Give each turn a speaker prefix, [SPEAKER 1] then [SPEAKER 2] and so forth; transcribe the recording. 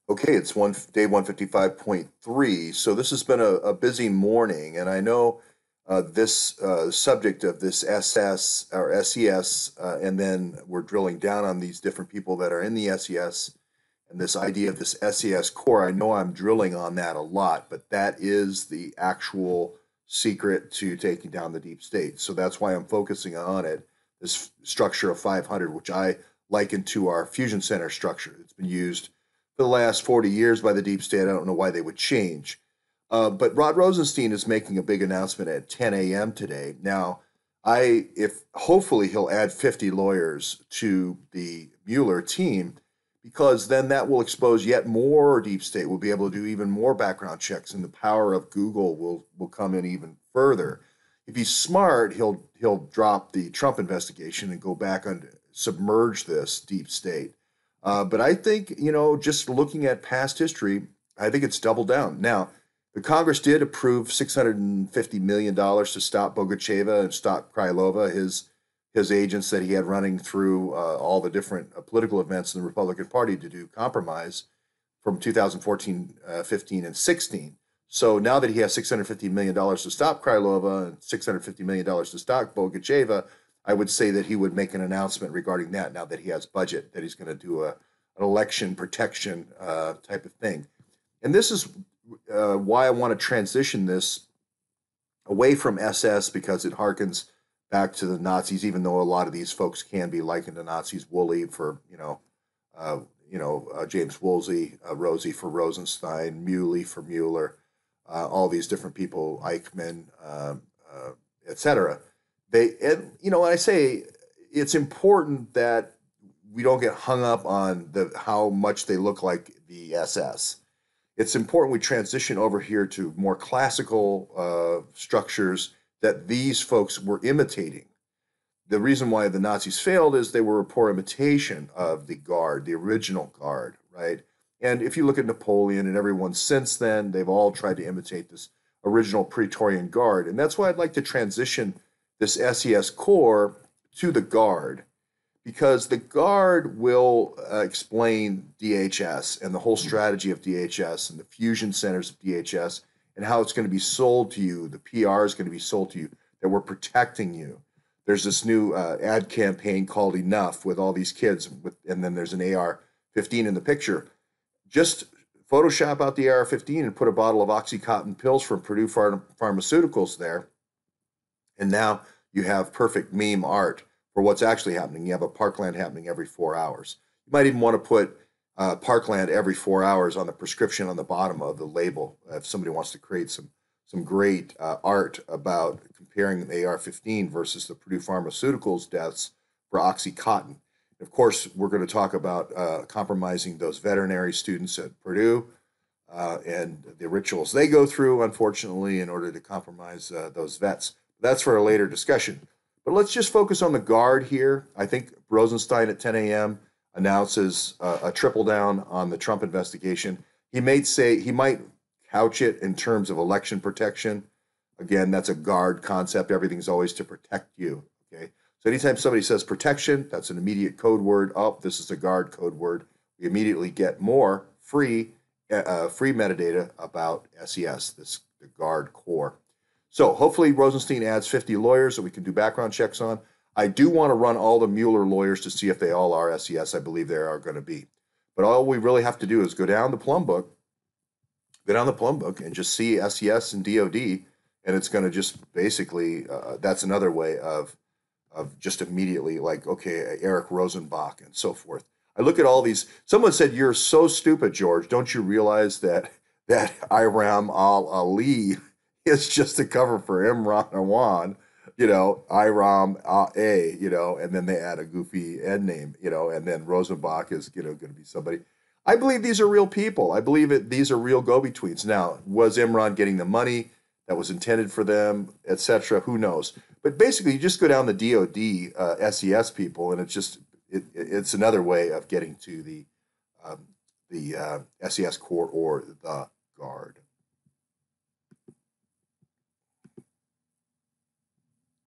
[SPEAKER 1] Okay, it's day 155.3. So this has been a busy morning, and I know this subject of this SS or SES, and then we're drilling down on these different people that are in the SES and this idea of this SES core. I know I'm drilling on that a lot, but that is the actual secret to taking down the deep state. So that's why I'm focusing on it, this structure of 500, which I liken to our fusion center structure. It's been used for the last 40 years by the deep state. I don't know why they would change. But Rod Rosenstein is making a big announcement at 10 a.m. today. Now, if hopefully he'll add 50 lawyers to the Mueller team, because then that will expose yet more deep state. We'll be able to do even more background checks, and the power of Google will come in even further. If he's smart, he'll drop the Trump investigation and go back and submerge this deep state. But I think, just looking at past history, I think it's doubled down. Now, the Congress did approve $650 million to stop Bogacheva and stop Krylova, his agents that he had running through all the different political events in the Republican Party to do compromise from 2014, 15, and 16. So now that he has $650 million to stop Krylova and $650 million to stop Bogacheva, I would say that he would make an announcement regarding that now that he has budget, that he's going to do an election protection type of thing. And this is why I want to transition this away from SS, because it harkens back to the Nazis, even though a lot of these folks can be likened to Nazis. Woolley for, James Woolsey, Rosie for Rosenstein, Muley for Mueller, all these different people, Eichmann, etc. I say it's important that we don't get hung up on how much they look like the SS. It's important we transition over here to more classical structures that these folks were imitating. The reason why the Nazis failed is they were a poor imitation of the Guard, the original Guard, right? And if you look at Napoleon and everyone since then, they've all tried to imitate this original Praetorian Guard. And that's why I'd like to transition this SES core to the Guard, because the Guard will explain DHS and the whole strategy of DHS and the fusion centers of DHS and how it's going to be sold to you. The PR is going to be sold to you, that we're protecting you. There's this new ad campaign called Enough with all these kids, and then there's an AR-15 in the picture. Just Photoshop out the AR-15 and put a bottle of OxyContin pills from Purdue Pharmaceuticals there, and now you have perfect meme art for what's actually happening. You have a Parkland happening every 4 hours. You might even want to put Parkland every 4 hours on the prescription on the bottom of the label if somebody wants to create some great art about comparing the AR-15 versus the Purdue Pharmaceuticals deaths for OxyContin. Of course, we're going to talk about compromising those veterinary students at Purdue and the rituals they go through, unfortunately, in order to compromise those vets. That's for a later discussion. But let's just focus on the Guard here. I think Rosenstein at 10 a.m. announces a triple down on the Trump investigation. He might couch it in terms of election protection. Again, that's a Guard concept. Everything's always to protect you. Okay. So anytime somebody says protection, that's an immediate code word. Oh, this is a Guard code word. We immediately get more free metadata about SES, the Guard core. So hopefully Rosenstein adds 50 lawyers that we can do background checks on. I do want to run all the Mueller lawyers to see if they all are SES. I believe they are going to be. But all we really have to do is go down the plum book and just see SES and DOD, and it's going to just basically, that's another way of just immediately like, okay, Eric Rosenbach and so forth. I look at all these. Someone said, "You're so stupid, George. Don't you realize that Iram al-Ali is just a cover for Imran Awan, Iram A, and then they add a goofy end name, and then Rosenbach is, going to be somebody." I believe these are real people. I believe these are real go-betweens. Now, was Imran getting the money that was intended for them, etc.? Who knows? But basically, you just go down the DOD SES people, and it's another way of getting to the SES core or the Guard.